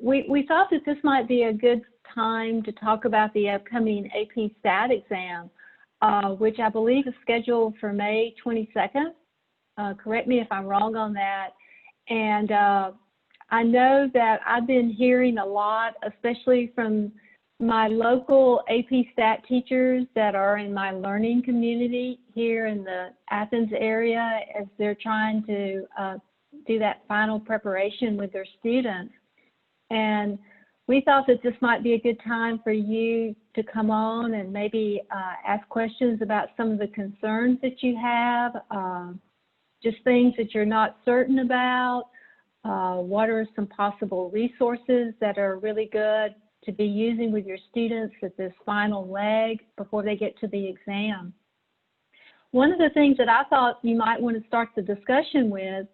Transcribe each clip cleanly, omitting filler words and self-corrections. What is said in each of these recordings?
We thought that this might be a good time to talk about the upcoming AP Stat exam, which I believe is scheduled for May 22nd. Correct me if I'm wrong on that. And I know that I've been hearing a lot, especially from my local AP Stat teachers that are in my learning community here in the Athens area, as they're trying to do that final preparation with their students. And we thought that this might be a good time for you to come on and maybe ask questions about some of the concerns that you have, just things that you're not certain about. What are some possible resources that are really good to be using with your students at this final leg before they get to the exam? One of the things that I thought you might want to start the discussion with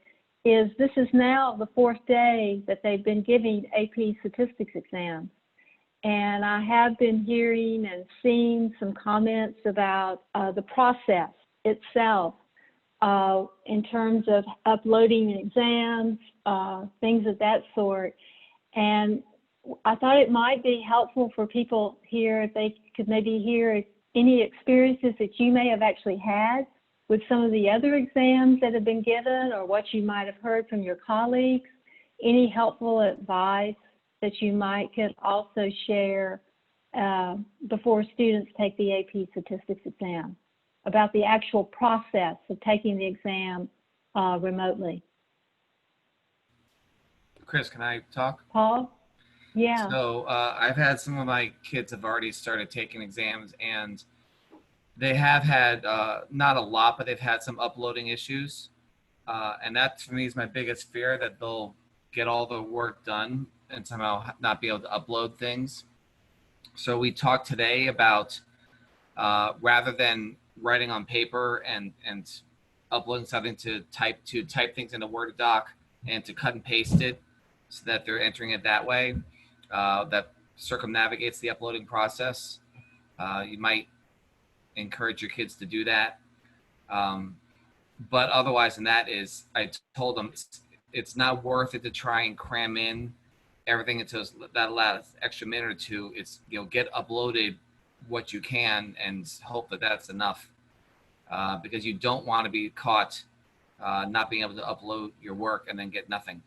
is this is now the 4th day that they've been giving AP statistics exams. And I have been hearing and seeing some comments about the process itself in terms of uploading exams, things of that sort. And I thought it might be helpful for people here if they could maybe hear any experiences that you may have actually had with some of the other exams that have been given, or what you might have heard from your colleagues, any helpful advice that you might could also share before students take the AP statistics exam about the actual process of taking the exam remotely. Chris, can I talk? Paul? Yeah. So I've had some of my kids have already started taking exams, and they have had, not a lot, but they've had some uploading issues. And that, for me, is my biggest fear, that they'll get all the work done and somehow not be able to upload things. So we talked today about rather than writing on paper and uploading something to type things in a Word doc and to cut and paste it so that they're entering it that way, that circumnavigates the uploading process. You might encourage your kids to do that. But otherwise than that is, I told them it's not worth it to try and cram in everything into that last extra minute or two. It's, get uploaded what you can and hope that that's enough, because you don't want to be caught not being able to upload your work and then get nothing.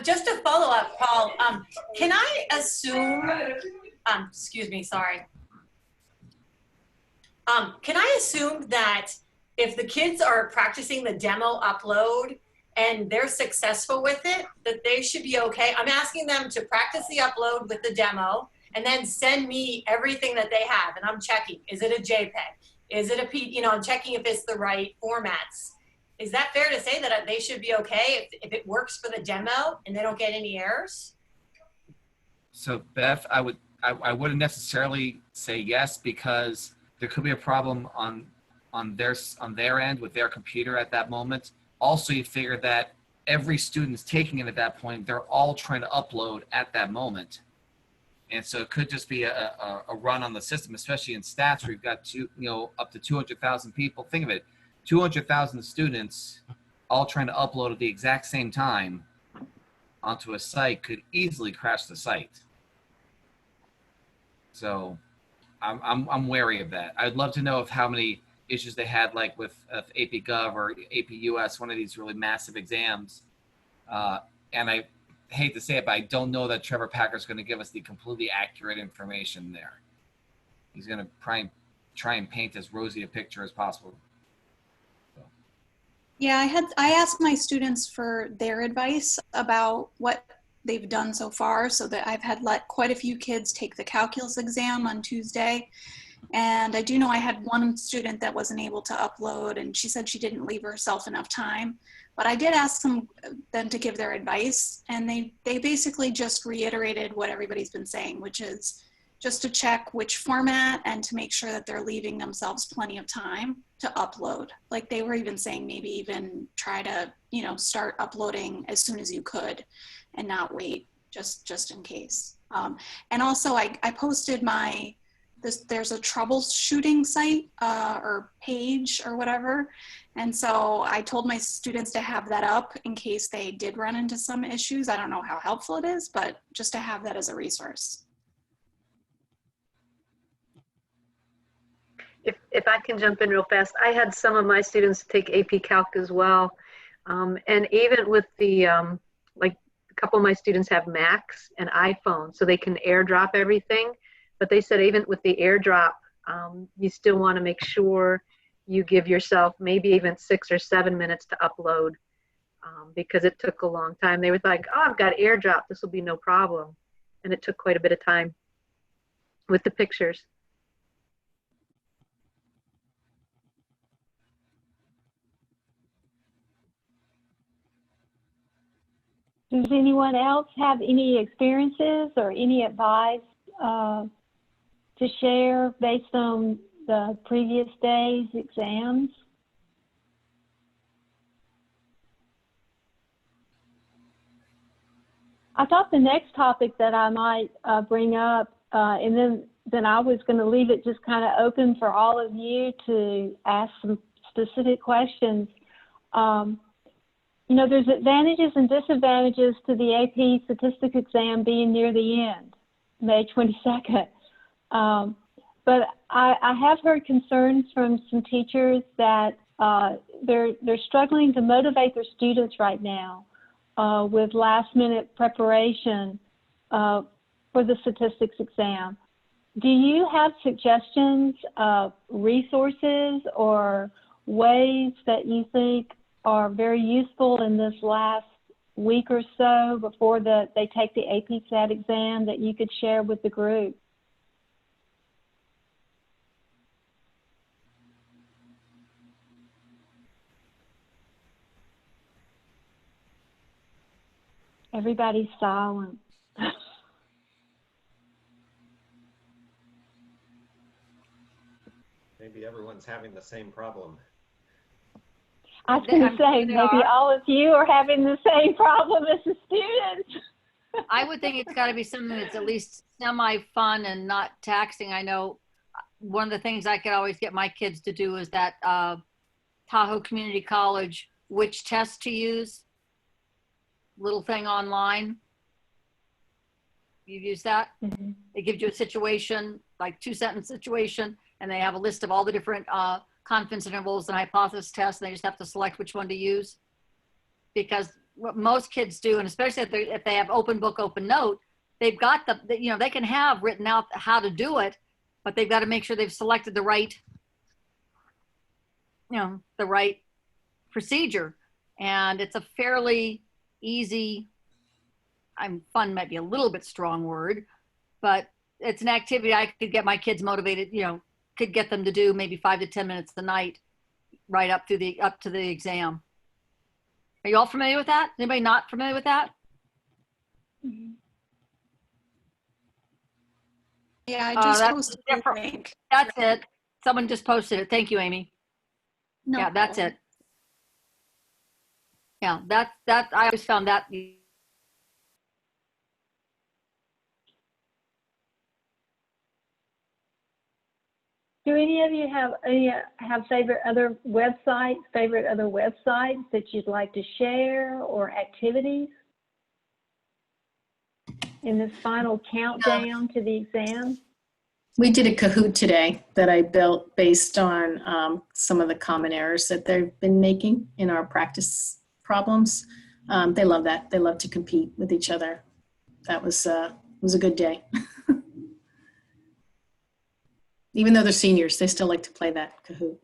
Just to follow up, Paul, can I assume, excuse me, sorry. Can I assume that if the kids are practicing the demo upload and they're successful with it, that they should be okay? I'm asking them to practice the upload with the demo and then send me everything that they have. And I'm checking, is it a JPEG? Is it a I'm checking if it's the right formats. Is that fair to say that they should be okay if it works for the demo and they don't get any errors? So Beth, I wouldn't necessarily say yes, because there could be a problem on their end with their computer at that moment. Also, you figure that every student is taking it at that point. They're all trying to upload at that moment. And so it could just be a run on the system, especially in stats where you've got up to 200,000 people. Think of it, 200,000 students all trying to upload at the exact same time onto a site could easily crash the site. So I'm wary of that. I'd love to know of how many issues they had, like with AP Gov or AP US, one of these really massive exams. And I hate to say it, but I don't know that Trevor Packer's going to give us the completely accurate information there. He's going to try and paint as rosy a picture as possible. So. Yeah, I asked my students for their advice about what they've done so far, so that I've had quite a few kids take the calculus exam on Tuesday. And I do know I had one student that wasn't able to upload, and she said she didn't leave herself enough time. But I did ask them to give their advice, and they basically just reiterated what everybody's been saying, which is just to check which format and to make sure that they're leaving themselves plenty of time to upload. Like they were even saying maybe even try to, start uploading as soon as you could and not wait just in case. And also I posted there's a troubleshooting site or page or whatever. And so I told my students to have that up in case they did run into some issues. I don't know how helpful it is, but just to have that as a resource. If I can jump in real fast, I had some of my students take AP Calc as well. And even with the, like a couple of my students have Macs and iPhones, so they can airdrop everything. But they said even with the airdrop, you still want to make sure you give yourself maybe even 6 or 7 minutes to upload, because it took a long time. They were like, oh, I've got airdrop, this will be no problem. And it took quite a bit of time with the pictures. Does anyone else have any experiences or any advice to share based on the previous day's exams? I thought the next topic that I might bring up, and then I was going to leave it just kind of open for all of you to ask some specific questions. You know, there's advantages and disadvantages to the AP statistics exam being near the end, May 22nd. But I have heard concerns from some teachers that they're struggling to motivate their students right now with last-minute preparation for the statistics exam. Do you have suggestions of resources or ways that you think are very useful in this last week or so before they take the AP Stat exam that you could share with the group? Everybody's silent. Maybe everyone's having the same problem. I was going to say, maybe all of you are having the same problem as the students. I would think it's got to be something that's at least semi-fun and not taxing. I know one of the things I could always get my kids to do is that Tahoe Community College, which test to use, little thing online. You've used that? Mm-hmm. It gives you a situation, like 2-sentence situation, and they have a list of all the different confidence intervals and hypothesis tests, and they just have to select which one to use. Because what most kids do, and especially if they have open book, open note, they've got you know, they can have written out how to do it, but they've got to make sure they've selected the right, you know, the right procedure. And it's a fairly easy, fun might be a little bit strong word, but it's an activity I could get my kids motivated, you know, could get them to do maybe 5 to 10 minutes a night, right up to the exam. Are you all familiar with that? Anybody not familiar with that? Mm-hmm. Yeah, I just posted the link. That's it. Someone just posted it. Thank you, Amy. No problem. That's it. Yeah, that I always found that. Do any of you have favorite other websites that you'd like to share, or activities in this final countdown to the exam? We did a Kahoot today that I built based on some of the common errors that they've been making in our practice problems. They love that. They love to compete with each other. That was a good day. Even though they're seniors, they still like to play that Kahoot.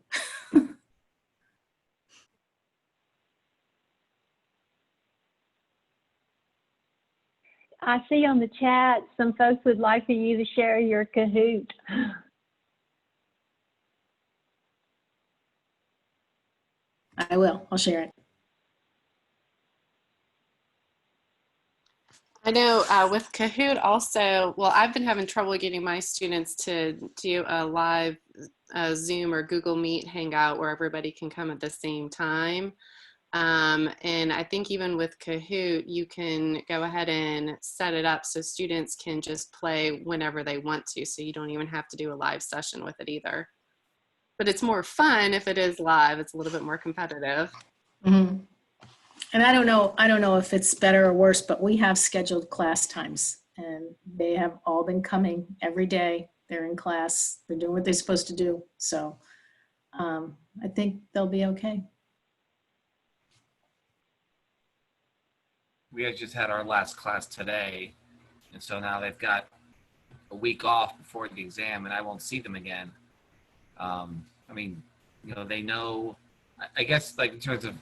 I see on the chat some folks would like for you to share your Kahoot. I will. I'll share it. I know with Kahoot also, well, I've been having trouble getting my students to do a live Zoom or Google Meet hangout where everybody can come at the same time. And I think even with Kahoot, you can go ahead and set it up so students can just play whenever they want to. So you don't even have to do a live session with it either. But it's more fun if it is live. It's a little bit more competitive. Mm-hmm. And I don't know if it's better or worse, but we have scheduled class times and they have all been coming every day. They're in class, they're doing what they're supposed to do. So I think they'll be okay. We had just had our last class today, and so now they've got a week off before the exam, and I won't see them again. I mean, you know, they know. I guess, like in terms of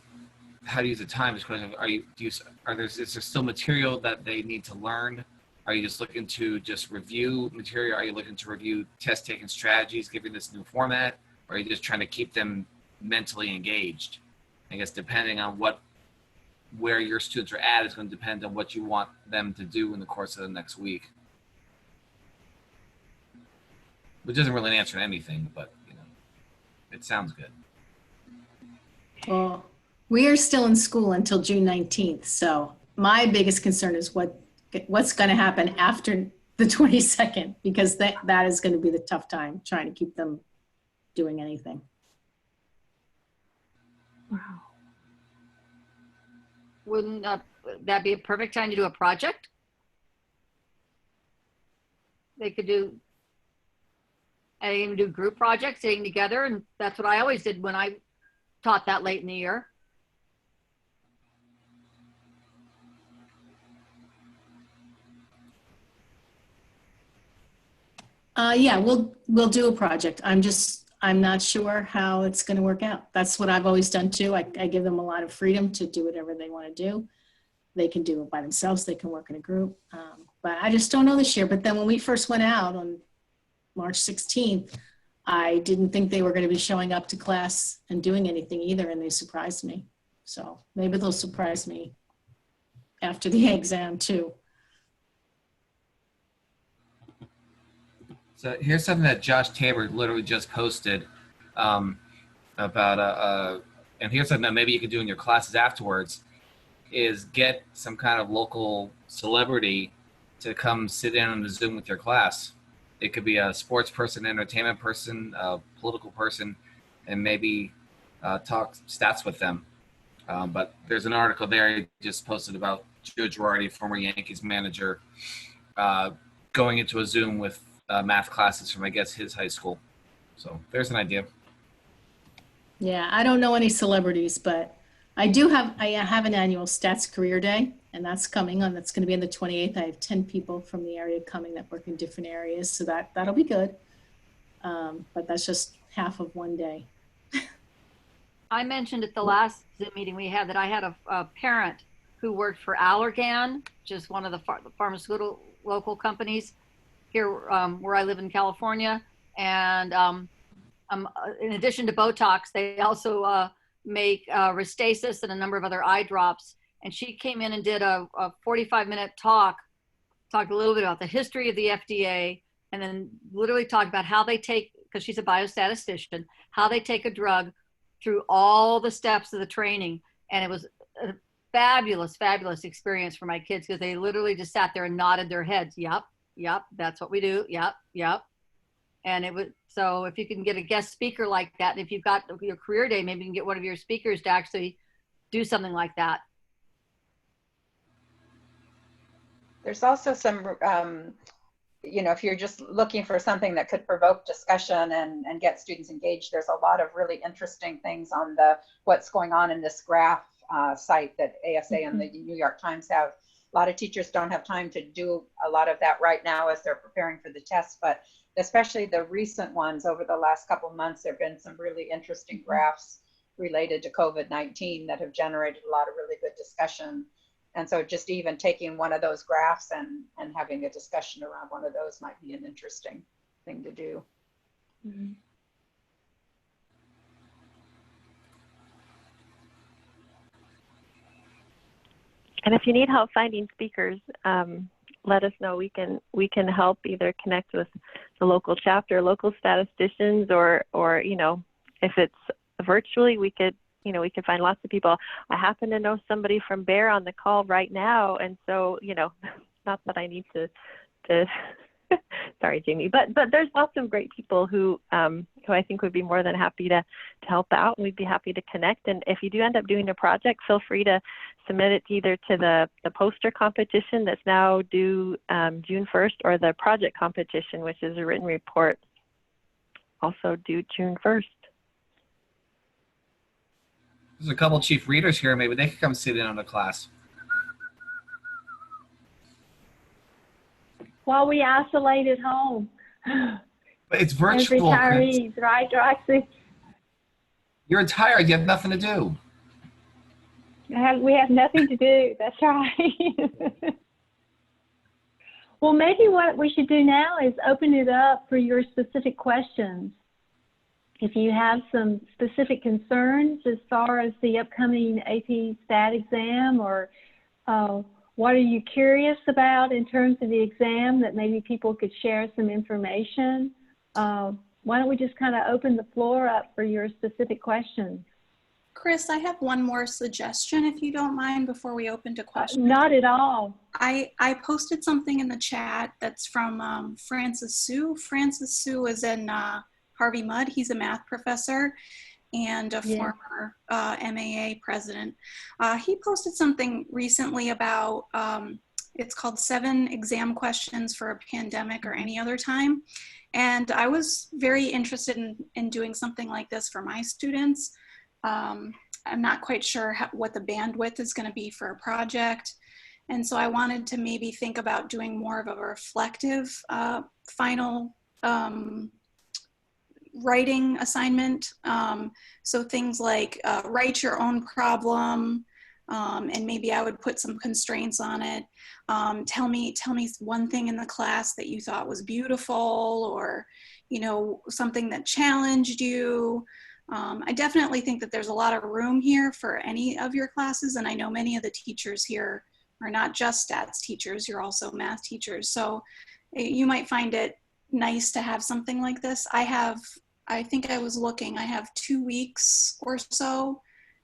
how to use the time, is question: is there still material that they need to learn? Are you just looking to just review material? Are you looking to review test taking strategies, given this new format? Or are you just trying to keep them mentally engaged? I guess depending on where your students are at is going to depend on what you want them to do in the course of the next week. Which doesn't really answer anything, but you know, it sounds good. Well, we are still in school until June 19th. So my biggest concern is what's going to happen after the 22nd, because that is going to be the tough time trying to keep them doing anything. Wow. Wouldn't that be a perfect time to do a project? They could do, and even do group projects, sitting together, and that's what I always did when I taught that late in the year. Yeah, we'll do a project. I'm not sure how it's going to work out. That's what I've always done too. I give them a lot of freedom to do whatever they want to do. They can do it by themselves. They can work in a group. But I just don't know this year. But then when we first went out on March 16th, I didn't think they were going to be showing up to class and doing anything either. And they surprised me. So maybe they'll surprise me after the exam too. So here's something that Josh Tabor literally just posted about, and here's something that maybe you could do in your classes afterwards, is get some kind of local celebrity to come sit in on the Zoom with your class. It could be a sports person, entertainment person, a political person, and maybe talk stats with them. But there's an article there I just posted about Joe Girardi, former Yankees manager, going into a Zoom with math classes from, I guess, his high school. So there's an idea. Yeah, I don't know any celebrities, but I have an annual stats career day, and that's coming on. That's going to be on the 28th. I have 10 people from the area coming that work in different areas, so that'll be good. But that's just half of one day. I mentioned at the last Zoom meeting we had that I had a parent who worked for Allergan, which is one of the pharmaceutical local companies here where I live in California. And in addition to Botox, they also make Restasis and a number of other eye drops. And she came in and did a 45-minute talked a little bit about the history of the FDA, and then literally talked about how they take, because she's a biostatistician, how they take a drug through all the steps of the training. And it was a fabulous, fabulous experience for my kids, because they literally just sat there and nodded their heads. Yep, that's what we do. Yep. And it was, so if you can get a guest speaker like that, and if you've got your career day, maybe you can get one of your speakers to actually do something like that. There's also some, you know, if you're just looking for something that could provoke discussion and get students engaged, there's a lot of really interesting things on the What's Going On in This Graph site that ASA and the New York Times have. A lot of teachers don't have time to do a lot of that right now as they're preparing for the test, but especially the recent ones over the last couple of months, there have been some really interesting graphs related to COVID-19 that have generated a lot of really good discussion. And so just even taking one of those graphs and having a discussion around one of those might be an interesting thing to do. Mm-hmm. And if you need help finding speakers, let us know. We can help either connect with the local chapter, local statisticians, or you know, if it's virtually, we could you know, we can find lots of people. I happen to know somebody from Bear on the call right now. And so, you know, not that I need to sorry, Jamie, but there's lots of great people who I think would be more than happy to help out, and we'd be happy to connect. And if you do end up doing a project, feel free to submit it either to the poster competition that's now due June 1st, or the project competition, which is a written report, also due June 1st. There's a couple chief readers here. Maybe they could come sit in on the class. While we isolate at home. But it's As virtual. retirees, right, Roxy? You're retired. You have nothing to do. We have nothing to do. That's right. Well, maybe what we should do now is open it up for your specific questions. If you have some specific concerns as far as the upcoming AP Stat exam, or what are you curious about in terms of the exam that maybe people could share some information? Why don't we just kind of open the floor up for your specific questions? Chris, I have one more suggestion, if you don't mind, before we open to questions. Not at all. I posted something in the chat that's from Francis Sue. Francis Sue is in Harvey Mudd. He's a math professor and a former MAA president. He posted something recently about, it's called 7 exam questions for a pandemic or any other time. And I was very interested in doing something like this for my students. I'm not quite sure what the bandwidth is going to be for a project. And so I wanted to maybe think about doing more of a reflective final writing assignment. So things like write your own problem, and maybe I would put some constraints on it. Tell me one thing in the class that you thought was beautiful, or, you know, something that challenged you. I definitely think that there's a lot of room here for any of your classes, and I know many of the teachers here are not just stats teachers, you're also math teachers. So you might find it nice to have something like this. I think I was looking, I have 2 weeks or so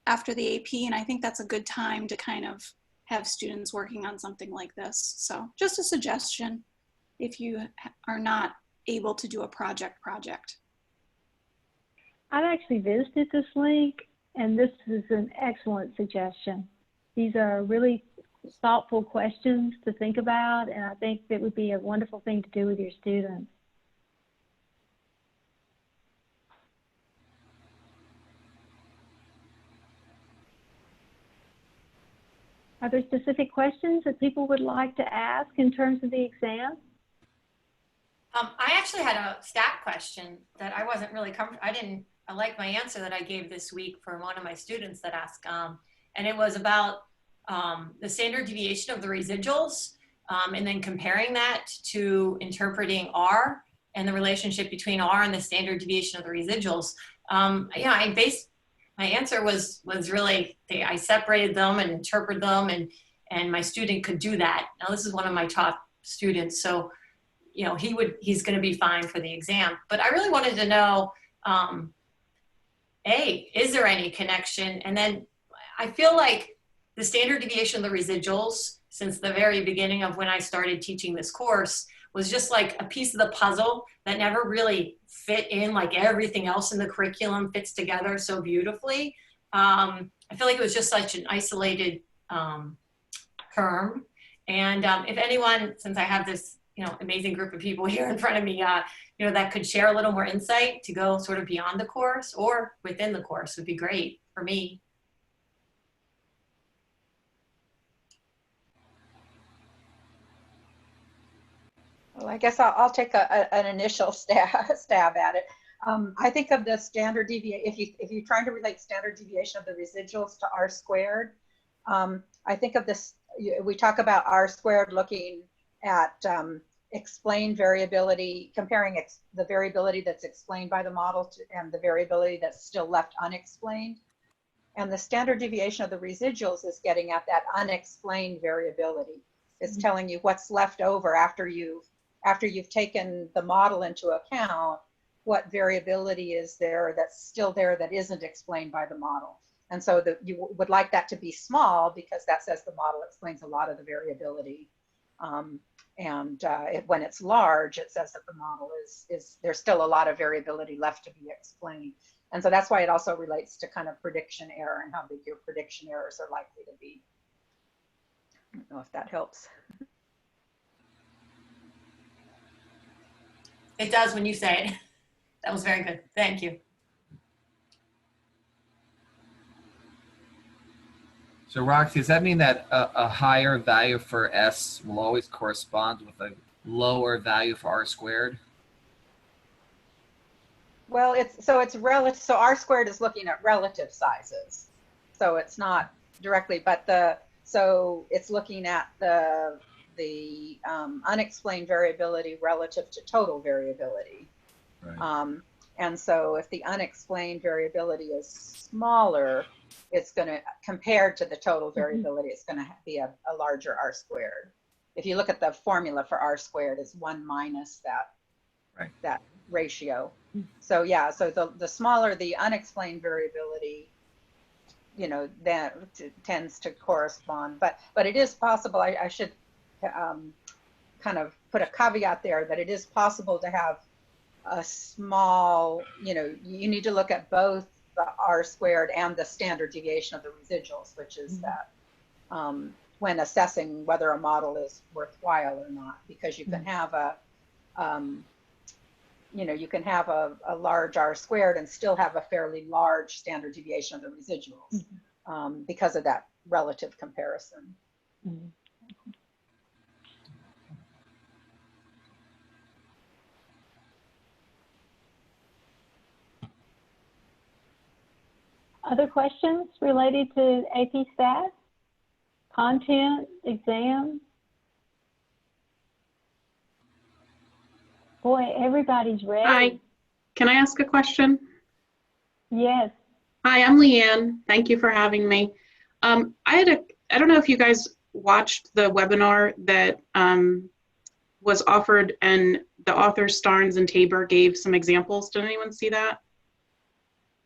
after the AP, and I think that's a good time to kind of have students working on something like this. So just a suggestion if you are not able to do a project. I've actually visited this link, and this is an excellent suggestion. These are really thoughtful questions to think about, and I think that would be a wonderful thing to do with your students. Are there specific questions that people would like to ask in terms of the exam? I actually had a stat question that I wasn't really comfortable. I like my answer that I gave this week for one of my students that asked, and it was about the standard deviation of the residuals, and then comparing that to interpreting R and the relationship between R and the standard deviation of the residuals. Yeah, my answer was really, I separated them and interpreted them, and my student could do that. Now this is one of my top students, so you know he's going to be fine for the exam. But I really wanted to know, is there any connection? And then I feel like the standard deviation of the residuals, since the very beginning of when I started teaching this course, was just like a piece of the puzzle that never really fit in, like everything else in the curriculum fits together so beautifully. I feel like it was just such an isolated term. And if anyone, since I have this amazing group of people here in front of me, that could share a little more insight to go sort of beyond the course or within the course would be great for me. Well, I guess I'll take an initial stab at it. I think of the standard deviation, if you're trying to relate standard deviation of the residuals to R squared, I think of this, we talk about R squared looking at explained variability, comparing the variability that's explained by the model and the variability that's still left unexplained. And the standard deviation of the residuals is getting at that unexplained variability. It's telling you what's left over after you've taken the model into account, what variability is there that's still there that isn't explained by the model. And so you would like that to be small because that says the model explains a lot of the variability. When it's large, it says that the model is there's still a lot of variability left to be explained. And so that's why it also relates to kind of prediction error and how big your prediction errors are likely to be. I don't know if that helps. It does when you say it. That was very good. Thank you. So Roxy, does that mean that a higher value for S will always correspond with a lower value for R squared? Well, it's relative. So R squared is looking at relative sizes. So it's not directly, but so it's looking at the unexplained variability relative to total variability. Right. And so if the unexplained variability is smaller, it's going to, compared to the total variability, it's going to be a larger R squared. If you look at the formula for R squared, it's 1 minus that, right, that ratio. So yeah, so the smaller the unexplained variability, you know, that tends to correspond. But it is possible, I should kind of put a caveat there, that it is possible to have a small, you know, you need to look at both the R squared and the standard deviation of the residuals, which is that when assessing whether a model is worthwhile or not, because you can have a, you know, you can have a large R squared and still have a fairly large standard deviation of the residuals because of that relative comparison. Other questions related to AP Stat? Content, exam? Boy, everybody's ready. Hi, can I ask a question? Yes. Hi, I'm Leanne. Thank you for having me. I don't know if you guys watched the webinar that was offered, and the authors Starnes and Tabor gave some examples. Did anyone see that?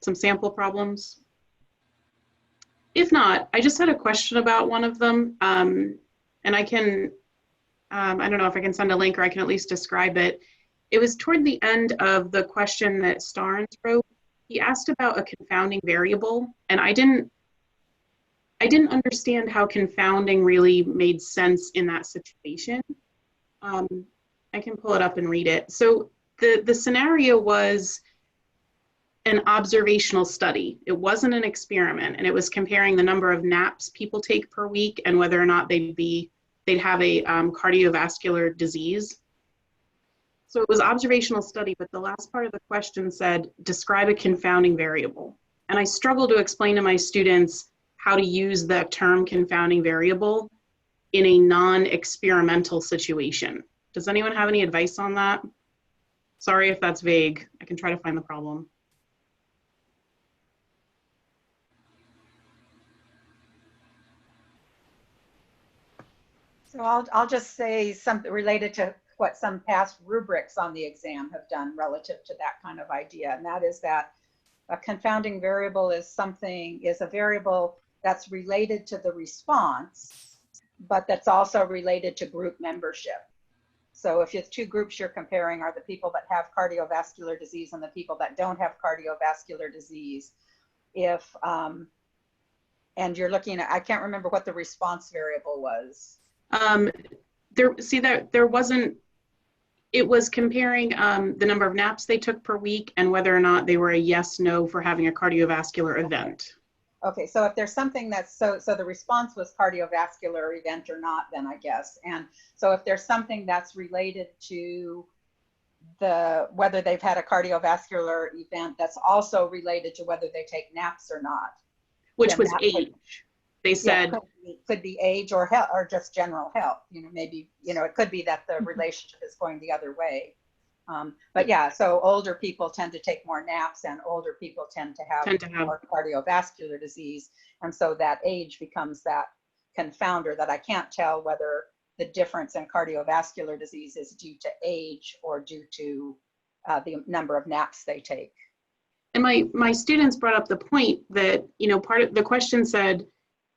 Some sample problems? If not, I just had a question about one of them, and I can, I don't know if I can send a link or I can at least describe it. It was toward the end of the question that Starnes wrote. He asked about a confounding variable, and I didn't understand how confounding really made sense in that situation. I can pull it up and read it. So the scenario was an observational study. It wasn't an experiment, and it was comparing the number of naps people take per week and whether or not they'd have a cardiovascular disease. So it was observational study, but the last part of the question said, describe a confounding variable. And I struggle to explain to my students how to use the term confounding variable in a non-experimental situation. Does anyone have any advice on that? Sorry if that's vague. I can try to find the problem. So I'll just say something related to what some past rubrics on the exam have done relative to that kind of idea. And that is that a confounding variable is a variable that's related to the response, but that's also related to group membership. So if it's two groups you're comparing are the people that have cardiovascular disease and the people that don't have cardiovascular disease. If, and you're looking at, I can't remember what the response variable was. It was comparing the number of naps they took per week and whether or not they were a yes/no for having a cardiovascular event. Okay, so if there's something that's, so the response was cardiovascular event or not, then I guess. And so if there's something that's related to whether they've had a cardiovascular event, that's also related to whether they take naps or not. Which was age. They said, yeah, could be age or health or just general health. You know, maybe, you know, it could be that the relationship is going the other way. But yeah, so older people tend to take more naps and older people tend to have more cardiovascular disease. And so that age becomes that confounder that I can't tell whether the difference in cardiovascular disease is due to age or due to the number of naps they take. And my students brought up the point that, you know, part of the question said,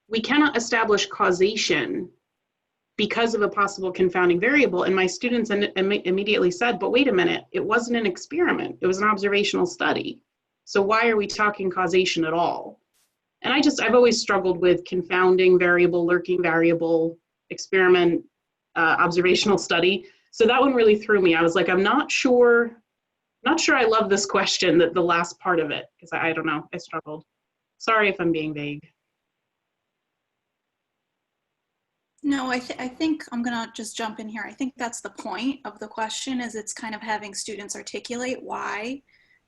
we cannot establish causation because of a possible confounding variable. And my students immediately said, but wait a minute, it wasn't an experiment. It was an observational study. So why are we talking causation at all? And I've always struggled with confounding variable, lurking variable, experiment, observational study. So that one really threw me. I was like, I'm not sure I love this question, that the last part of it, because I don't know, I struggled. Sorry if I'm being vague. No, I think I'm gonna just jump in here. I think that's the point of the question, is it's kind of having students articulate why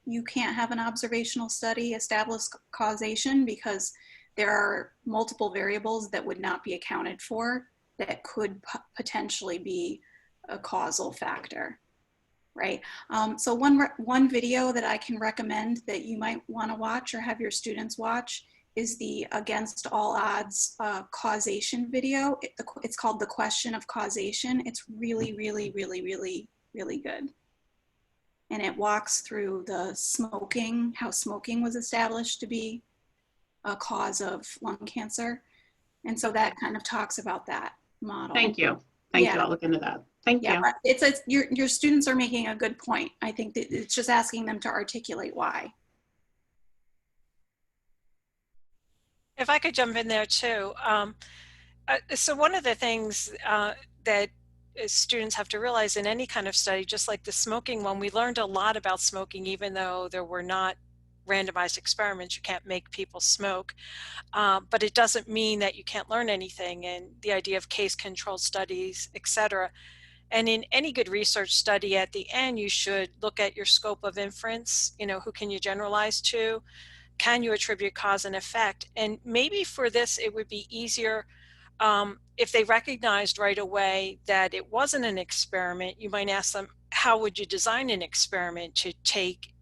you can't have an observational study establish causation, because there are multiple variables that would not be accounted for that could potentially be a causal factor, right? So one video that I can recommend that you might want to watch or have your students watch is the Against All Odds causation video. It's called The Question of Causation. It's really, really, really, really, really good. And it walks through the smoking, how smoking was established to be a cause of lung cancer. And so that kind of talks about that model. Thank you. Thank you. I'll look into that. Thank you. Your students are making a good point. I think that it's just asking them to articulate why. If I could jump in there too. So one of the things that students have to realize in any kind of study, just like the smoking one, we learned a lot about smoking, even though there were not randomized experiments. You can't make people smoke, but it doesn't mean that you can't learn anything, and the idea of case control studies, etc. And in any good research study, at the end, you should look at your scope of inference. You know, who can you generalize to? Can you attribute cause and effect? And maybe for this, it would be easier if they recognized right away that it wasn't an experiment. You might ask them, how would you design an experiment to take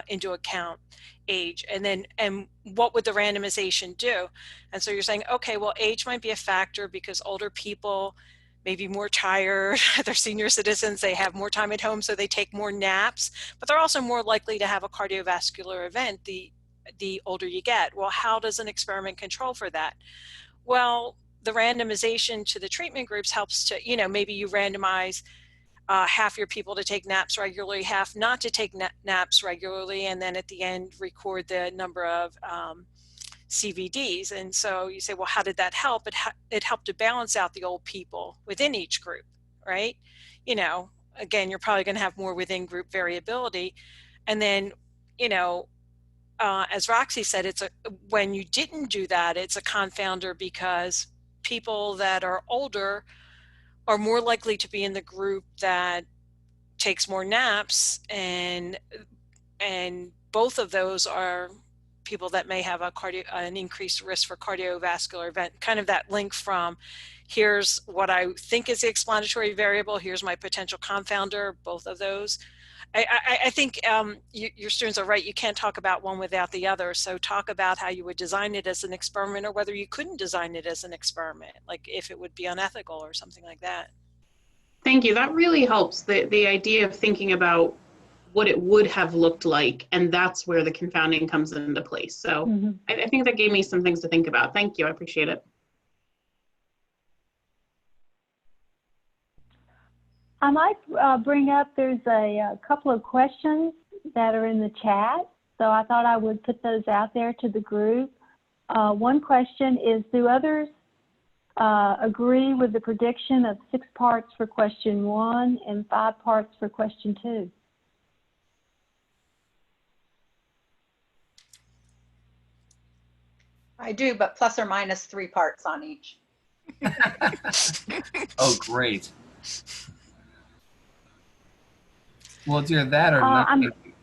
into account age? And what would the randomization do? And so you're saying, okay, well, age might be a factor because older people may be more tired, they're senior citizens, they have more time at home, so they take more naps, but they're also more likely to have a cardiovascular event the older you get. Well, how does an experiment control for that? Well, the randomization to the treatment groups helps to, you know, maybe you randomize half your people to take naps regularly, half not to take naps regularly, and then at the end record the number of CVDs. And so you say, well, how did that help? It helped to balance out the old people within each group, right? You know, again, you're probably going to have more within group variability. And then, you know, as Roxy said, when you didn't do that, it's a confounder because people that are older are more likely to be in the group that takes more naps, and both of those are people that may have an increased risk for cardiovascular event. Kind of that link from, here's what I think is the explanatory variable, here's my potential confounder, both of those. I think your students are right. You can't talk about one without the other. So talk about how you would design it as an experiment, or whether you couldn't design it as an experiment, like if it would be unethical or something like that. Thank you. That really helps. The idea of thinking about what it would have looked like, and that's where the confounding comes into place. So I think that gave me some things to think about. Thank you. I appreciate it. I might bring up, there's a couple of questions that are in the chat, so I thought I would put those out there to the group. One question is, do others agree with the prediction of 6 parts for question 1 and 5 parts for question 2? I do, but plus or minus 3 parts on each. Oh, great. Well, it's either that or not.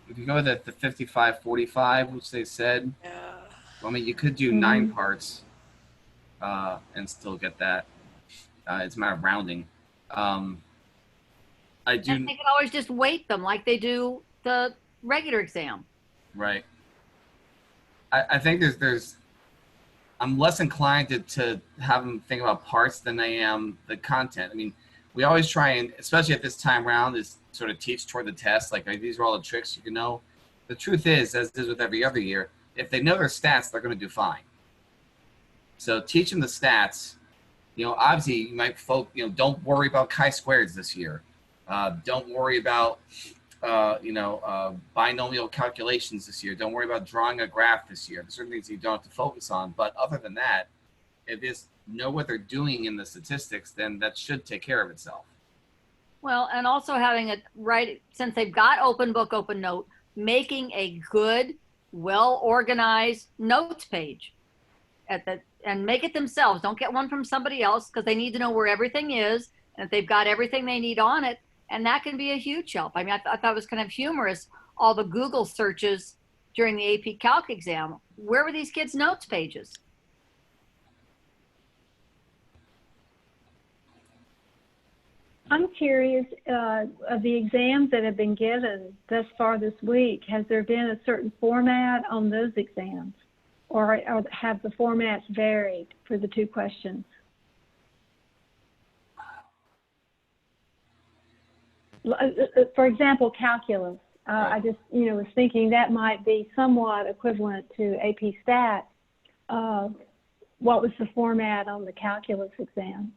If you go with the 55-45, which they said, well, I mean, you could do 9 parts and still get that. It's a matter of rounding. And they can always just weight them like they do the regular exam. Right. I think I'm less inclined to have them think about parts than I am the content. I mean, we always try and, especially at this time round, is sort of teach toward the test. Like, these are all the tricks you can know. the truth is, as is with every other year, if they know their stats, they're going to do fine. So teach them the stats. You know, obviously, you might don't worry about chi-squareds this year. Don't worry about, binomial calculations this year. Don't worry about drawing a graph this year. There's certain things you don't have to focus on. But other than that, if they know what they're doing in the statistics, then that should take care of itself. Well, and also having it right, since they've got open book, open note, making a good, well-organized notes page and make it themselves. Don't get one from somebody else, because they need to know where everything is and if they've got everything they need on it. And that can be a huge help. I mean, I thought it was kind of humorous, all the Google searches during the AP Calc exam. Where were these kids' notes pages? I'm curious, of the exams that have been given thus far this week, has there been a certain format on those exams? Or have the formats varied for the 2 questions? For example, calculus. I just, was thinking that might be somewhat equivalent to AP Stat. What was the format on the calculus exam?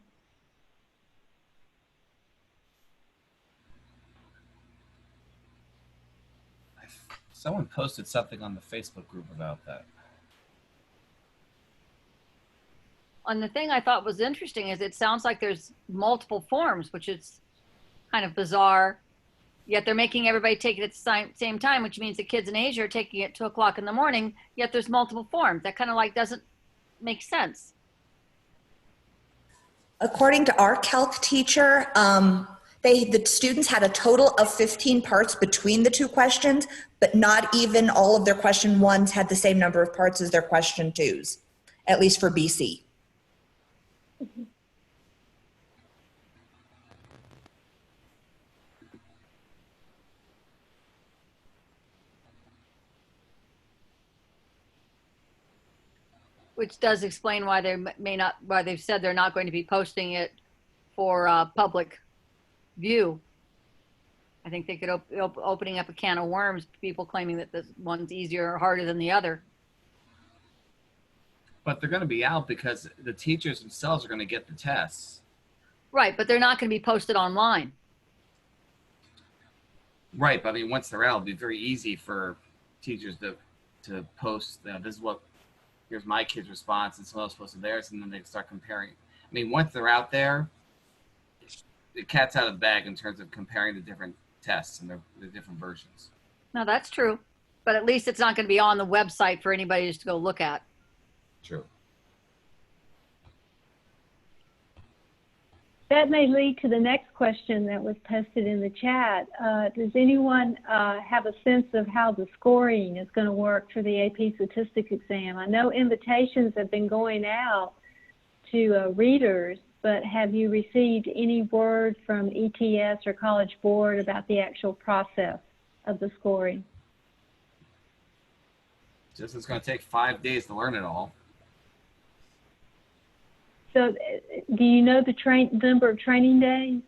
Someone posted something on the Facebook group about that. And the thing I thought was interesting is it sounds like there's multiple forms, which is kind of bizarre. Yet they're making everybody take it at the same time, which means the kids in Asia are taking it at 2 o'clock in the morning, yet there's multiple forms. That kind of like doesn't make sense. According to our calc teacher, the students had a total of 15 parts between the 2 questions, but not even all of their question 1s had the same number of parts as their question 2s, at least for BC. Which does explain why why they've said they're not going to be posting it for public view. I think they could opening up a can of worms, people claiming that this one's easier or harder than the other. But they're going to be out because the teachers themselves are going to get the tests. Right, but they're not going to be posted online. Right, but I mean, once they're out, it'll be very easy for teachers to post, here's my kid's response and someone else posted theirs, and then they start comparing. I mean, once they're out there, the cat's out of the bag in terms of comparing the different tests and the different versions. No, that's true. But at least it's not going to be on the website for anybody just to go look at. True. That may lead to the next question that was posted in the chat. Does anyone have a sense of how the scoring is going to work for the AP Statistics exam? I know invitations have been going out to readers, but have you received any word from ETS or College Board about the actual process of the scoring? Just it's going to take 5 days to learn it all. So, do you know the number of training days?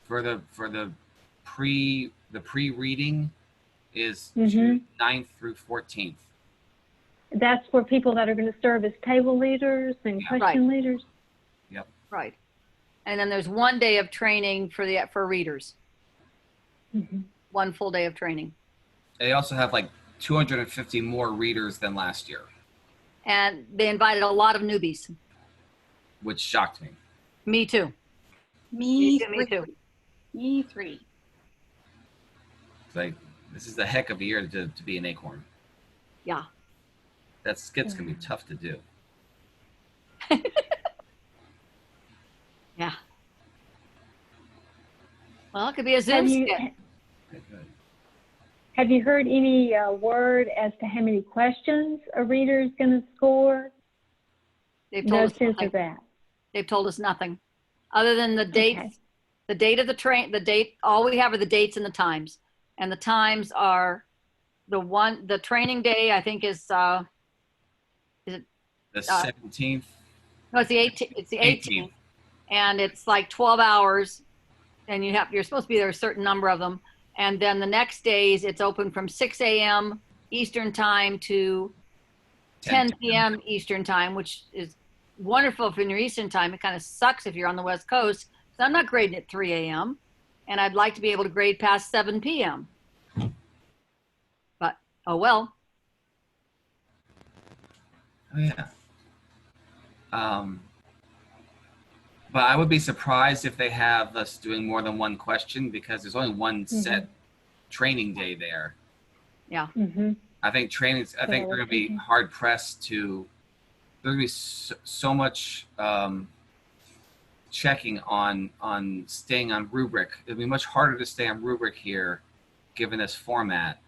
For the pre-reading is June 9th through 14th. That's for people that are going to serve as table leaders and question leaders. Yep. Right. And then there's 1 day of training for readers. 1 full day of training. They also have like 250 more readers than last year. And they invited a lot of newbies. Which shocked me. Me too. Me too. Me 3. It's like, this is the heck of a year to be an acorn. Yeah. That skit's going to be tough to do. Yeah. Well, it could be a Zoom skit. Have you heard any word as to how many questions a reader is going to score? They've told us sense nothing. of that. They've told us nothing, other than the dates, the date of the date. All we have are the dates and the times, and the times are the training day. I think is it the 17th? No, it's the 18th. It's the 18th, and it's like 12 hours, and you're supposed to be there a certain number of them, And then the next days, it's open from 6 a.m. Eastern time to 10 p.m. Eastern time, which is wonderful if in your Eastern time. It kind of sucks if you're on the West Coast. So I'm not grading at 3 a.m. And I'd like to be able to grade past 7 p.m. But, oh well. Oh, yeah. But I would be surprised if they have us doing more than one question, because there's only one set training day there. Yeah. I think trainings, I think they're going to be hard pressed to, there's going to be so much checking on staying on rubric. It'll be much harder to stay on rubric here, given this format,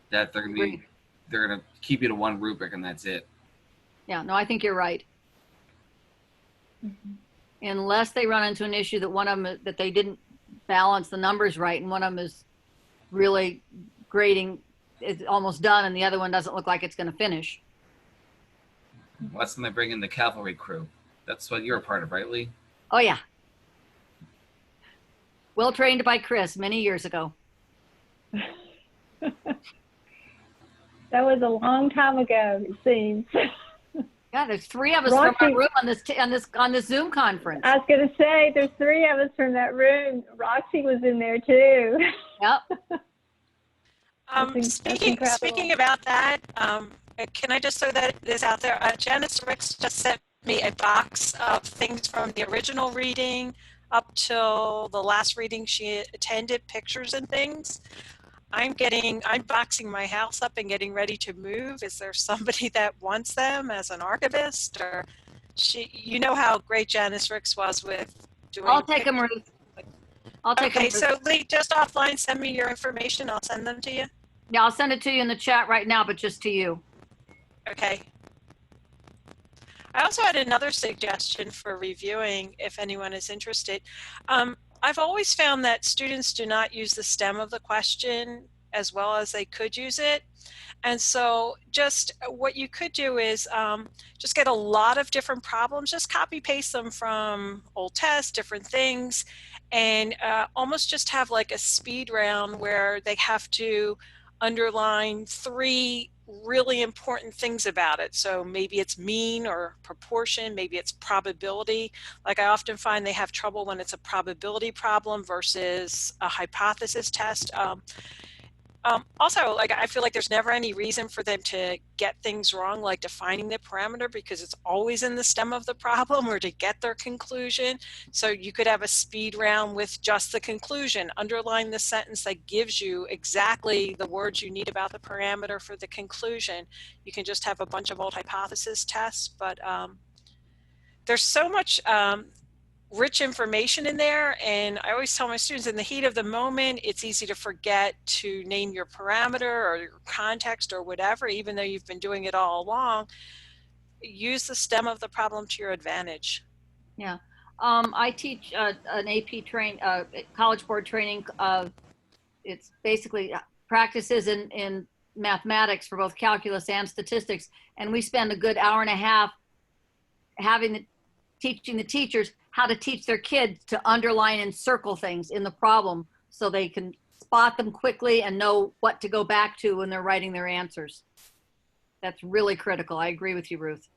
that they're going to keep you to one rubric and that's it. Yeah, no, I think you're right. Unless they run into an issue that one of them, that they didn't balance the numbers right, and one of them is really grading, is almost done, and the other one doesn't look like it's going to finish. That's when they bring in the cavalry crew. That's what you're a part of, right, Lee? Oh, yeah. Well trained by Chris many years ago. That was a long time ago, it seems. Yeah, there's 3 of us from our room on this Zoom conference. I was going to say, there's 3 of us from that room. Roxy was in there too. Yep. Speaking about that, can I just throw this out there? Janice Ricks just sent me a box of things from the original reading up till the last reading she attended, pictures and things. I'm boxing my house up and getting ready to move. Is there somebody that wants them as an archivist, or you know how great Janice Ricks was with doing. I'll take them, Ruth. I'll take them. Okay, so Lee, just offline, send me your information. I'll send them to you. Yeah, I'll send it to you in the chat right now, but just to you. Okay. I also had another suggestion for reviewing if anyone is interested. I've always found that students do not use the stem of the question as well as they could use it. And so just what you could do is just get a lot of different problems, just copy paste them from old tests, different things, and almost just have like a speed round where they have to underline 3 really important things about it. So maybe it's mean or proportion, maybe it's probability. Like I often find they have trouble when it's a probability problem versus a hypothesis test. Also, like I feel like there's never any reason for them to get things wrong, like defining the parameter, because it's always in the stem of the problem, or to get their conclusion. So you could have a speed round with just the conclusion, underline the sentence that gives you exactly the words you need about the parameter for the conclusion. You can just have a bunch of old hypothesis tests, but there's so much rich information in there, and I always tell my students, in the heat of the moment, it's easy to forget to name your parameter or your context or whatever, even though you've been doing it all along. Use the stem of the problem to your advantage. Yeah. I teach an AP College Board training. It's basically practices in mathematics for both calculus and statistics, and we spend a good hour and a half teaching the teachers how to teach their kids to underline and circle things in the problem so they can spot them quickly and know what to go back to when they're writing their answers. That's really critical. I agree with you, Ruth.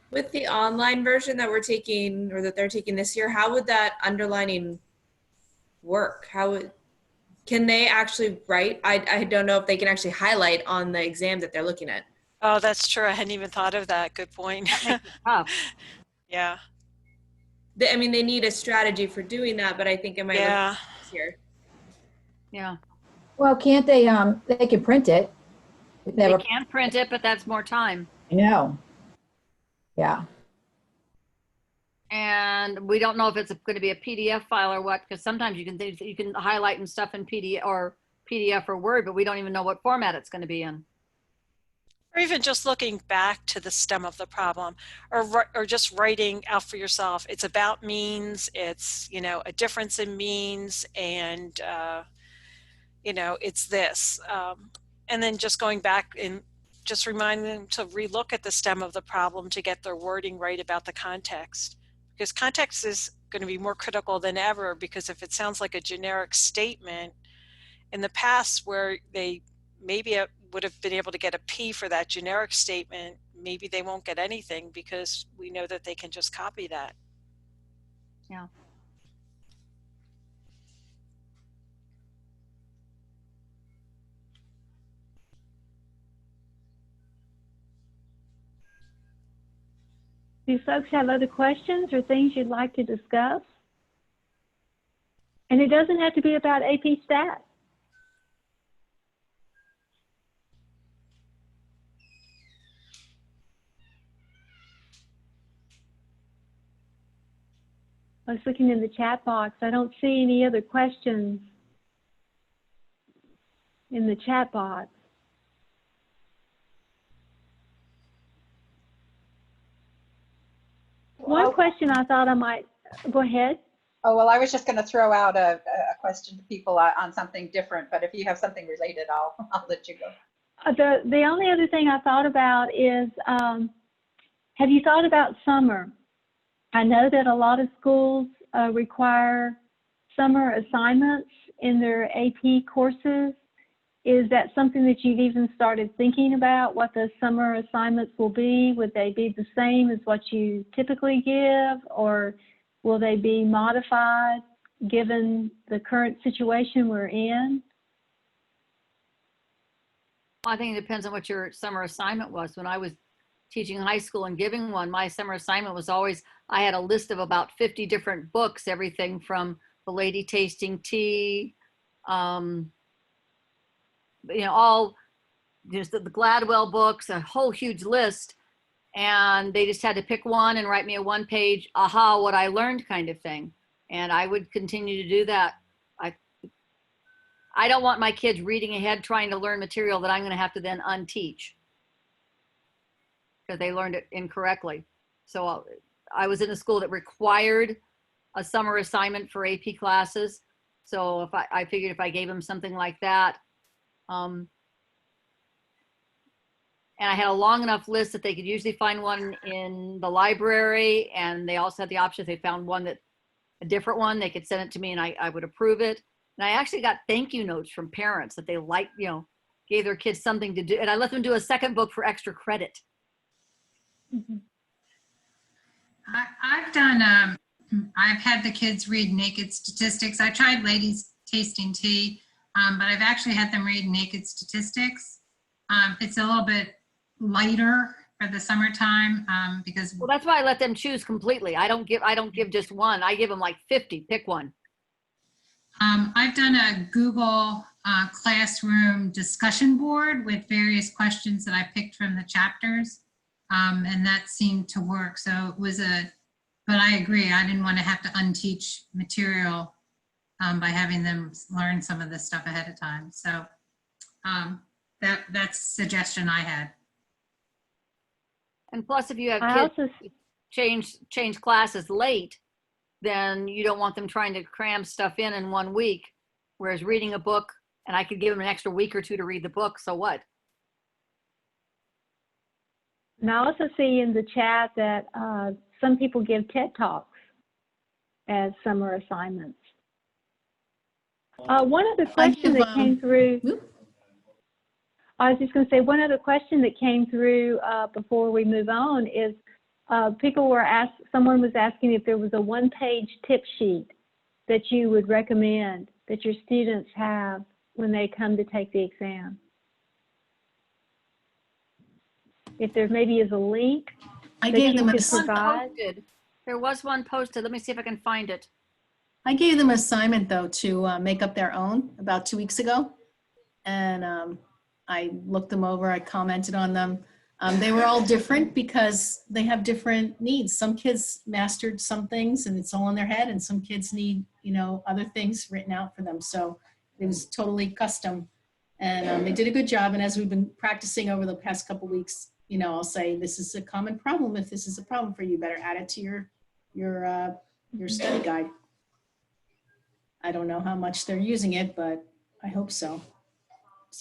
With the online version that we're taking, or that they're taking this year, how would that underlining work? Can they actually write? I don't know if they can actually highlight on the exam that they're looking at. Oh, that's true. I hadn't even thought of that. Good point. Yeah. I mean, they need a strategy for doing that, but I think it might look easier. Yeah. Well, can't they, they can print it. They can print it, but that's more time. I know. Yeah. And we don't know if it's going to be a PDF file or what, because sometimes you can highlight and stuff in PDF or Word, but we don't even know what format it's going to be in. Or even just looking back to the stem of the problem, or just writing out for yourself. It's about means. It's, a difference in means, and it's this. And then just going back and just reminding them to relook at the stem of the problem to get their wording right about the context. because context is going to be more critical than ever, because if it sounds like a generic statement, in the past where they maybe would have been able to get a P for that generic statement, maybe they won't get anything because we know that they can just copy that. Yeah. Do folks have other questions or things you'd like to discuss? And it doesn't have to be about AP Stat. I was looking in the chat box. I don't see any other questions in the chat box. One question I thought I might, go ahead. Oh, well, I was just going to throw out a question to people on something different, but if you have something related, I'll let you go. The only other thing I thought about is, have you thought about summer? I know that a lot of schools require summer assignments in their AP courses. Is that something that you've even started thinking about, what the summer assignments will be? Would they be the same as what you typically give, or will they be modified given the current situation we're in? I think it depends on what your summer assignment was. When I was teaching high school and giving one, my summer assignment was always, I had a list of about 50 different books, everything from The Lady Tasting Tea, all just the Gladwell books, a whole huge list. And they just had to pick one and write me a one-page, aha, what I learned kind of thing. And I would continue to do that. I don't want my kids reading ahead trying to learn material that I'm going to have to then unteach because they learned it incorrectly. So I was in a school that required a summer assignment for AP classes. So if I figured if I gave them something like that, and I had a long enough list that they could usually find one in the library, and they also had the option if they found one that a different one, they could send it to me and I would approve it. And I actually got thank you notes from parents that they liked, gave their kids something to do. And I let them do a second book for extra credit. Mm-hmm. I've done, I've had the kids read Naked Statistics. I tried Ladies Tasting Tea, but I've actually had them read Naked Statistics. It's a little bit lighter for the summertime because. Well, that's why I let them choose completely. I don't give just one. I give them like 50, pick one. I've done a Google Classroom discussion board with various questions that I picked from the chapters, and that seemed to work. So it was but I agree, I didn't want to have to unteach material by having them learn some of this stuff ahead of time. So that's a suggestion I had. And plus, if you have kids change classes late, then you don't want them trying to cram stuff in 1 week, whereas reading a book, and I could give them an extra week or two to read the book, so what? And I also see in the chat that some people give TED Talks as summer assignments. One other question that came through, I was just going to say one other question that came through before we move on is someone was asking if there was a one-page tip sheet that you would recommend that your students have when they come to take the exam. If there maybe is a link I that gave you them could provide. There was one posted. Let me see if I can find it. I gave them an assignment though to make up their own about 2 weeks ago. And I looked them over, I commented on them. They were all different because they have different needs. Some kids mastered some things and it's all in their head, and some kids need, other things written out for them. So it was totally custom, and they did a good job. And as we've been practicing over the past couple weeks, I'll say, this is a common problem. If this is a problem for you, better add it to your study guide. I don't know how much they're using it, but I hope so.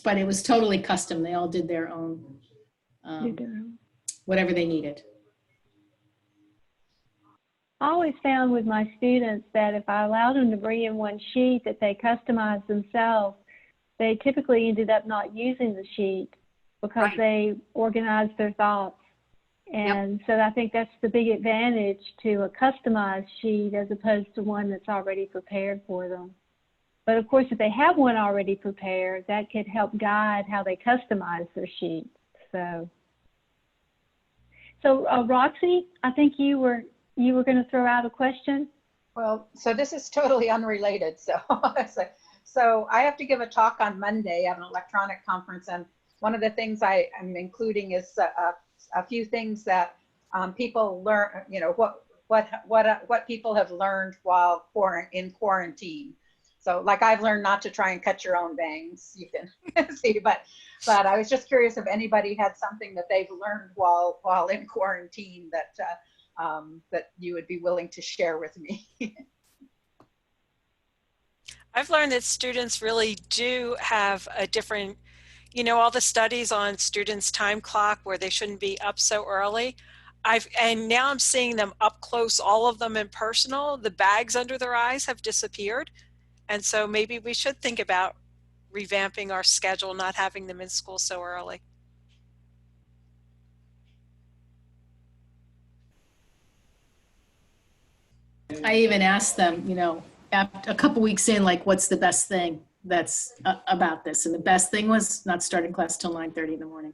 But it was totally custom. They all did their own. Whatever they needed. always found with my students that if I allowed them to bring in one sheet that they customized themselves, they typically ended up not using the sheet because they organized their thoughts. And so I think that's the big advantage to a customized sheet as opposed to one that's already prepared for them. But of course, if they have one already prepared, that could help guide how they customize their sheet. So Roxy, I think you were going to throw out a question. Well, so this is totally unrelated. So I have to give a talk on Monday at an electronic conference, and one of the things I am including is a few things that people learn. You know, what people have learned while in quarantine. So, like, I've learned not to try and cut your own bangs. You can see, but I was just curious if anybody had something that they've learned while in quarantine that that you would be willing to share with me. I've learned that students really do have a different, you know, all the studies on students' time clock where they shouldn't be up so early. And now I'm seeing them up close, all of them in personal. The bags under their eyes have disappeared. And so maybe we should think about revamping our schedule, not having them in school so early. I even asked them, you know, after a couple weeks in, like, what's the best thing that's about this? And the best thing was not starting class till 9:30 in the morning.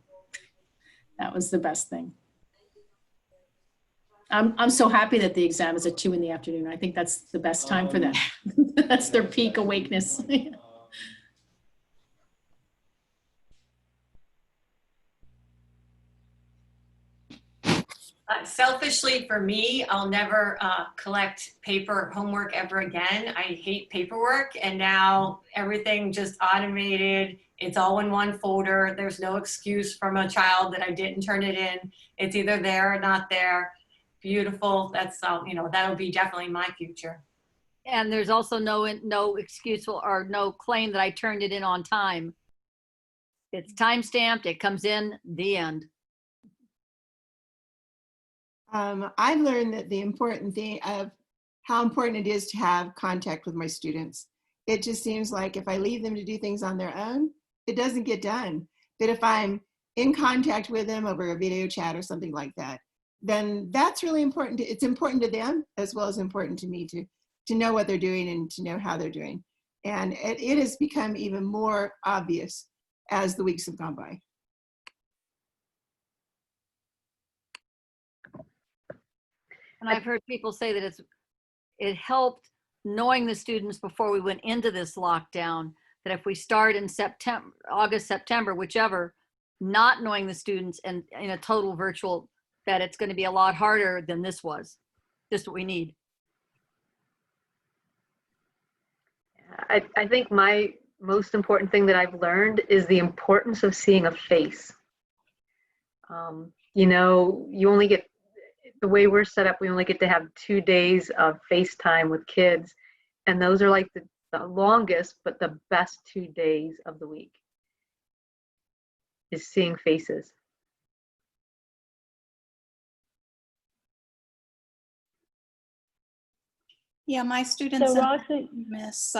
That was the best thing. I'm so happy that the exam is at 2 in the afternoon. I think that's the best time for them. That's their peak awakeness. Selfishly for me, I'll never collect paper homework ever again. I hate paperwork, and now everything just automated. It's all in one folder. There's no excuse from a child that I didn't turn it in. It's either there or not there. Beautiful. That's you know, that'll be definitely my future. And there's also no excuse or no claim that I turned it in on time. It's time stamped. It comes in, the end. I've learned that the important thing of how important it is to have contact with my students. It just seems like if I leave them to do things on their own, it doesn't get done. But if I'm in contact with them over a video chat or something like that, then that's really important. It's important to them as well as important to me to know what they're doing and to know how they're doing. And it has become even more obvious as the weeks have gone by. And I've heard people say that it helped knowing the students before we went into this lockdown, that if we start in September, August, September, whichever, not knowing the students and in a total virtual, that it's going to be a lot harder than this was. Just what we need. I think my most important thing that I've learned is the importance of seeing a face. You know, you only get, the way we're set up, we only get to have 2 days of FaceTime with kids. And those are like the longest, but the best 2 days of the week is seeing faces. Yeah, my students So Roxy, miss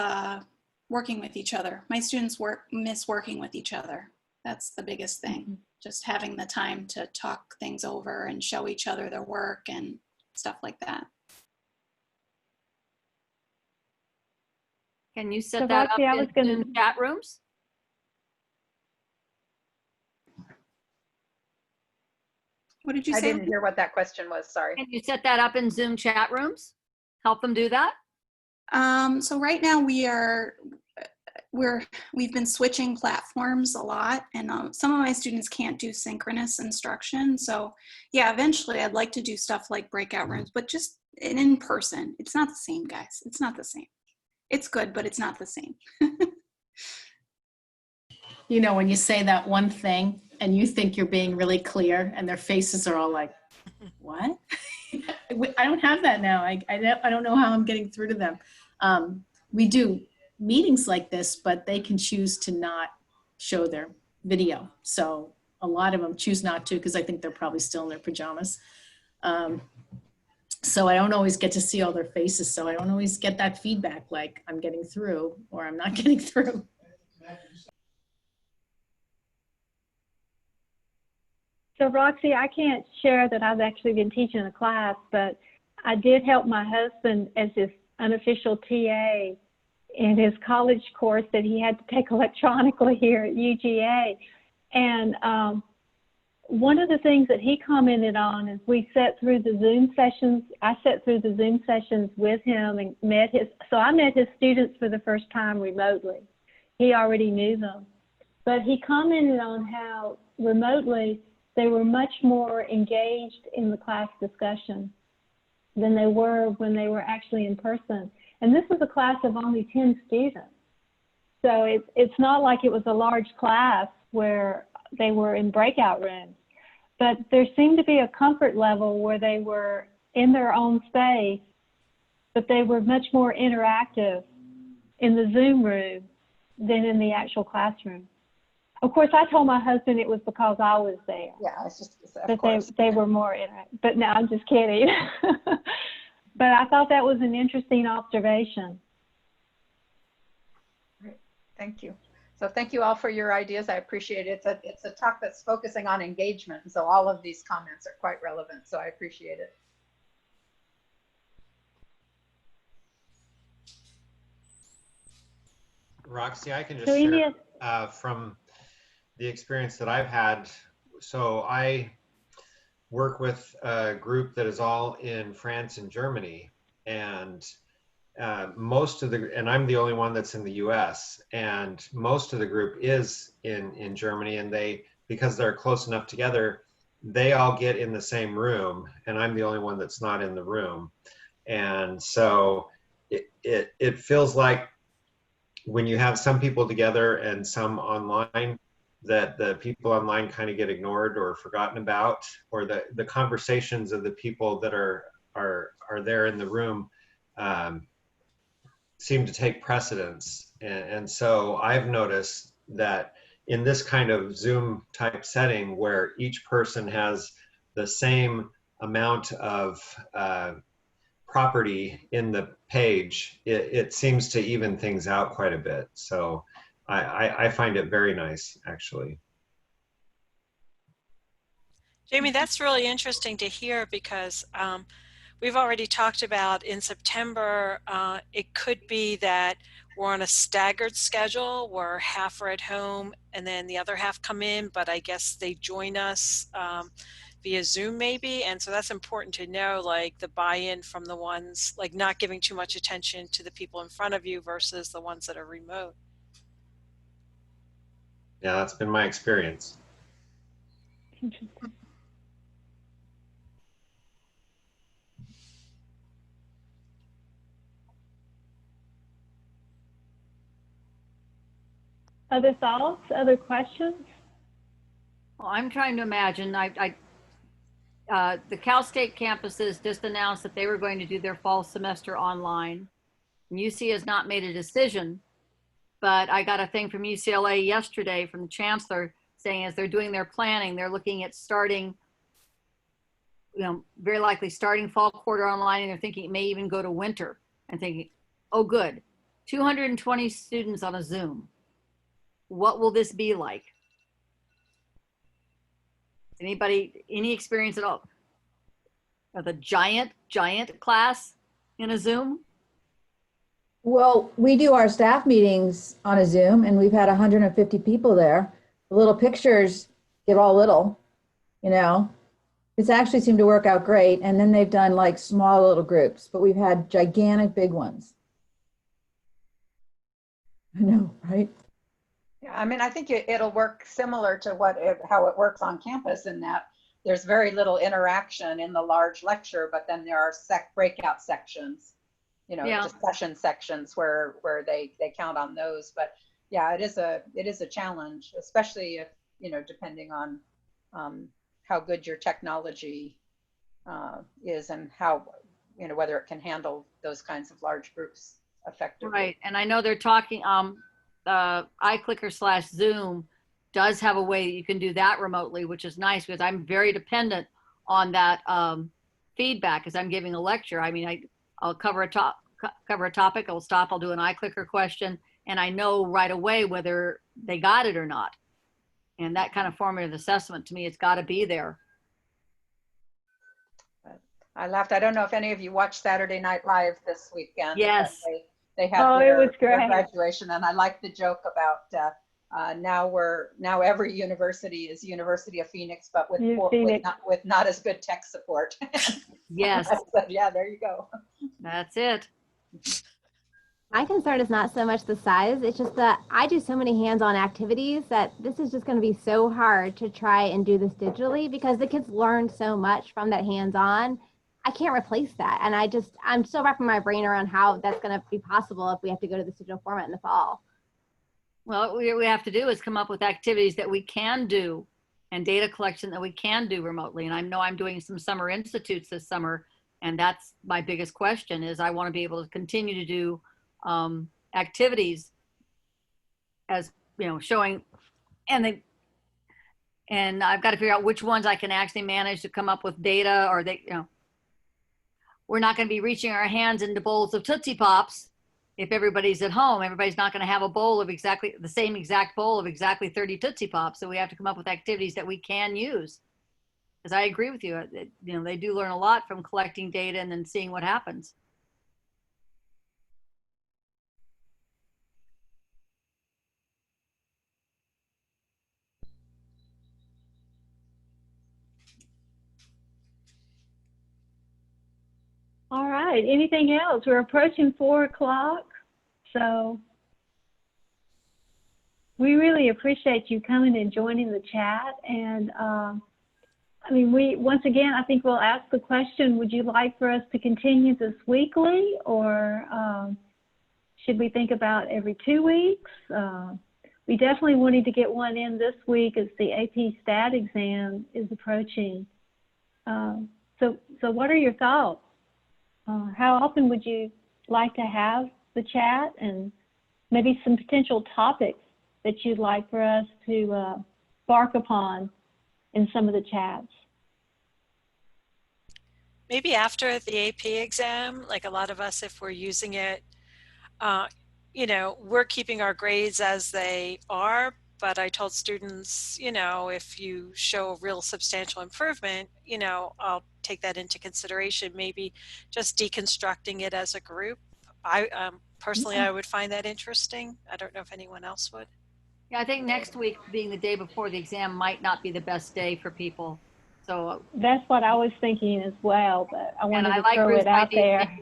working with each other. My students miss working with each other. That's the biggest thing. Mm-hmm. Just having the time to talk things over and show each other their work and stuff like that. Can you set So that Roxy, up I was in gonna- Zoom chat rooms? What did you I say? didn't hear what that question was, sorry. Can you set that up in Zoom chat rooms? Help them do that? So right now we've been switching platforms a lot, and some of my students can't do synchronous instruction. So yeah, eventually I'd like to do stuff like breakout rooms, but just in person. It's not the same, guys. It's not the same. It's good, but it's not the same. You know, when you say that one thing and you think you're being really clear and their faces are all like, what? I don't have that now. I don't know how I'm getting through to them. We do meetings like this, but they can choose to not show their video. So a lot of them choose not to because I think they're probably still in their pajamas. So I don't always get to see all their faces. So I don't always get that feedback like I'm getting through or I'm not getting through. So Roxy, I can't share that I've actually been teaching a class, but I did help my husband as his unofficial TA in his college course that he had to take electronically here at UGA. And one of the things that he commented on is we sat through the Zoom sessions. I sat through the Zoom sessions with him and so I met his students for the first time remotely. He already knew them. But he commented on how remotely they were much more engaged in the class discussion than they were when they were actually in person. And this was a class of only 10 students. So it's not like it was a large class where they were in breakout rooms. But there seemed to be a comfort level where they were in their own space, but they were much more interactive in the Zoom room than in the actual classroom. Of course, I told my husband it was because I was there. Yeah, it's just, But they were more interactive. But no, I'm just kidding. But I thought that was an interesting observation. Great. Thank you. So thank you all for your ideas. I appreciate it. It's a talk that's focusing on engagement. And so all of these comments are quite relevant. So I appreciate it. Roxy, I can just share from the experience that I've had. So I work with a group that is all in France and Germany, and and I'm the only one that's in the US, and most of the group is in Germany, and because they're close enough together, they all get in the same room, and I'm the only one that's not in the room. And so it feels like when you have some people together and some online, that the people online kind of get ignored or forgotten about, or the conversations of the people that are there in the room seem to take precedence. And so I've noticed that in this kind of Zoom type setting where each person has the same amount of property in the page, it seems to even things out quite a bit. So I find it very nice, actually. Jamie, that's really interesting to hear because we've already talked about in September, it could be that we're on a staggered schedule where half are at home and then the other half come in, but I guess they join us via Zoom maybe. And so that's important to know, like the buy-in from the ones, like not giving too much attention to the people in front of you versus the ones that are remote. Yeah, that's been my experience. Interesting. Other thoughts, other questions? Well, I'm trying to imagine, the Cal State campuses just announced that they were going to do their fall semester online. And UC has not made a decision, but I got a thing from UCLA yesterday from the chancellor saying as they're doing their planning, they're looking at starting, very likely starting fall quarter online, and they're thinking it may even go to winter, and thinking, oh good, 220 students on a Zoom. What will this be like? Anybody, any experience at all of a giant class in a Zoom? Well, we do our staff meetings on a Zoom, and we've had 150 people there. The little pictures get all little, It's actually seemed to work out great. And then they've done like small little groups, but we've had gigantic big ones. I know, right? Yeah, I mean, I think it'll work similar to how it works on campus in that there's very little interaction in the large lecture, but then there are breakout sections, discussion sections where they count on those. But yeah, it is a challenge, especially if, depending on how good your technology is and how, whether it can handle those kinds of large groups effectively. Right, and I know they're talking, iClicker/Zoom does have a way that you can do that remotely, which is nice because I'm very dependent on that feedback as I'm giving a lecture. I mean, I'll cover a topic, I'll stop, I'll do an iClicker question, and I know right away whether they got it or not. And that kind of formative assessment, to me, it's got to be there. I laughed. I don't know if any of you watched Saturday Night Live this weekend. Yes. They had it was their great. graduation, and I liked the joke about now every university is University of Phoenix, but with not as good tech support. Yes. Yeah, there you go. That's it. My concern is not so much the size, it's just that I do so many hands-on activities that this is just going to be so hard to try and do this digitally because the kids learn so much from that hands-on. I can't replace that. And I'm still wrapping my brain around how that's going to be possible if we have to go to this digital format in the fall. Well, what we have to do is come up with activities that we can do and data collection that we can do remotely. And I know I'm doing some summer institutes this summer, and that's my biggest question is I want to be able to continue to do activities as, showing, and I've got to figure out which ones I can actually manage to come up with data, or we're not going to be reaching our hands into bowls of Tootsie Pops if everybody's at home. Everybody's not going to have a bowl of exactly the same exact bowl of exactly 30 Tootsie Pops. So we have to come up with activities that we can use. Because I agree with you, they do learn a lot from collecting data and then seeing what happens. All right, anything else? We're approaching 4 o'clock, so we really appreciate you coming and joining the chat. And once again, I think we'll ask the question, would you like for us to continue this weekly, or should we think about every 2 weeks? We definitely wanted to get one in this week as the AP Stat exam is approaching. So what are your thoughts? How often would you like to have the chat, and maybe some potential topics that you'd like for us to bark upon in some of the chats? Maybe after the AP exam, like a lot of us, if we're using it, we're keeping our grades as they are, but I told students, if you show a real substantial improvement, I'll take that into consideration, maybe just deconstructing it as a group. Personally, I would find that interesting. I don't know if anyone else would. Yeah, I think next week being the day before the exam might not be the best day for people. So that's what I was thinking as well, but I wanted to throw Ruth's it out idea, there.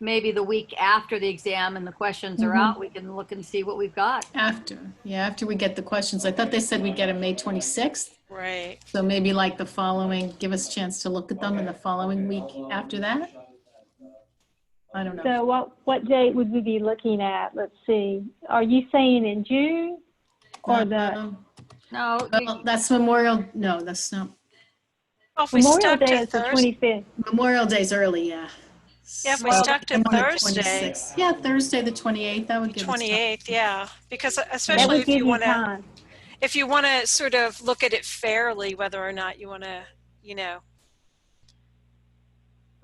Maybe the week after the exam and the questions are out, we can look and see what we've got. After we get the questions. I thought they said we'd get them May 26th. Right. So maybe like the following, give us a chance to look at them in the following week after that. I don't know. So what date would we be looking at? Let's see. Are you saying in June or No. Well, that's Memorial. No, that's not. Well, if we Memorial stuck Day to is the Thursday. 25th. Memorial Day's early, yeah. Yeah, if we stuck to Thursday. Yeah, Thursday the 28th. That would give us 28th, yeah, because especially if you want to sort of look at it fairly, whether or not you want to,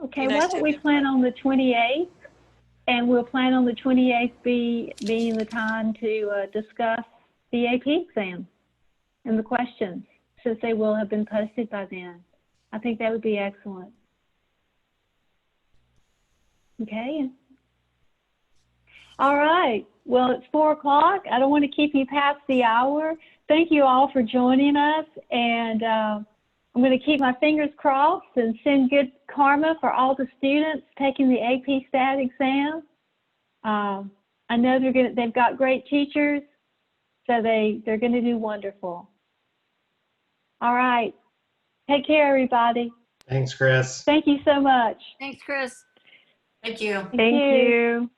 Okay, why don't we plan on the 28th, and we'll plan on the 28th being the time to discuss the AP exam and the questions, since they will have been posted by then. I think that would be excellent. Okay. All right. Well, it's 4 o'clock. I don't want to keep you past the hour. Thank you all for joining us, and I'm going to keep my fingers crossed and send good karma for all the students taking the AP Stat exam. I know they've got great teachers, so they're going to do wonderful. All right. Take care, everybody. Thanks, Chris. Thank you so much. Thanks, Chris. Thank you. Thank you.